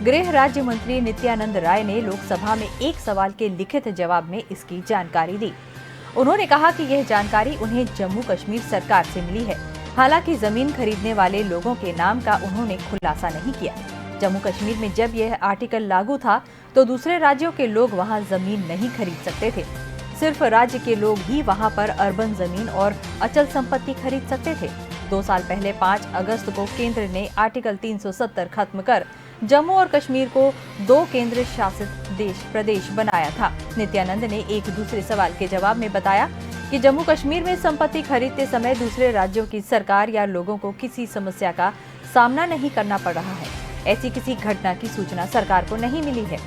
गृह राज्य मंत्री नित्यानंद राय ने लोकसभा में एक सवाल के लिखित जवाब में इसकी जानकारी दी। उन्होंने कहा कि यह जानकारी उन्हें जम्मू कश्मीर सरकार से मिली है। हालांकि जमीन खरीदने वाले लोगों के नाम का उन्होंने खुलासा नहीं किया। जम्मू कश्मीर में जब यह आर्टिकल लागू था तो दूसरे राज्यों के लोग वहां जमीन नहीं खरीद सकते थे। सिर्फ राज्य के लोग ही वहां पर अर्बन जमीन और अचल संपत्ति खरीद सकते थे। 2 साल पहले 5 अगस्त को केंद्र ने आर्टिकल 370 खत्म कर जम्मू और कश्मीर को 2 केंद्र शासित प्रदेश बनाया था। नित्यानंद ने एक दूसरे सवाल के जवाब में बताया कि जम्मू कश्मीर में संपत्ति खरीदते समय दूसरे राज्यों की सरकार या लोगों को किसी समस्या का सामना नहीं करना पड़ रहा है। ऐसी किसी घटना की सूचना सरकार को नहीं मिली है।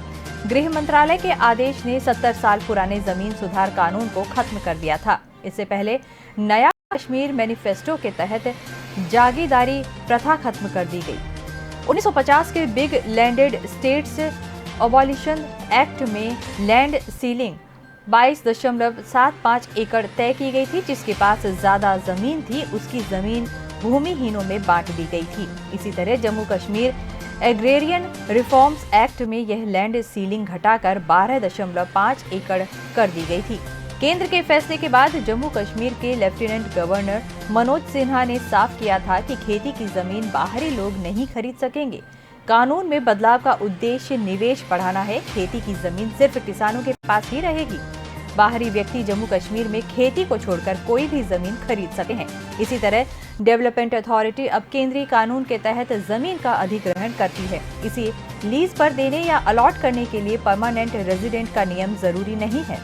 गृह मंत्रालय के आदेश ने 70 साल पुराने जमीन सुधार कानून को खत्म कर दिया था। इससे पहले नया कश्मीर मैनिफेस्टो के तहत जागीरदारी प्रथा खत्म कर दी गई। 1950 के big landed states abolition act में लैंड सीलिंग 22.75 एकड़ तय की गई थी। जिसके पास ज्यादा जमीन थी उसकी जमीन भूमिहीनों में बांट दी गई थी। इसी तरह Jammu Kashmir agrarian reforms act में यह लैंड सीलिंग घटाकर 12.5 एकड़ कर दी गई थी। केंद्र के फैसले के बाद जम्मू कश्मीर के लेफ्टिनेंट गवर्नर मनोज सिन्हा ने साफ किया था कि खेती की जमीन बाहरी लोग नहीं खरीद सकेंगे। कानून में बदलाव का उद्देश्य निवेश बढ़ाना है। खेती की जमीन सिर्फ किसानों के पास ही रहेगी। बाहरी व्यक्ति जम्मू कश्मीर में खेती को छोड़कर कोई भी जमीन खरीद सकते हैं। इसी तरह डेवलपमेंट अथॉरिटी अब केंद्रीय कानून के तहत जमीन का अधिग्रहण करती है। इसे लीज पर देने या अलॉट करने के लिए परमानेंट रेजिडेंट का नियम जरूरी नहीं है।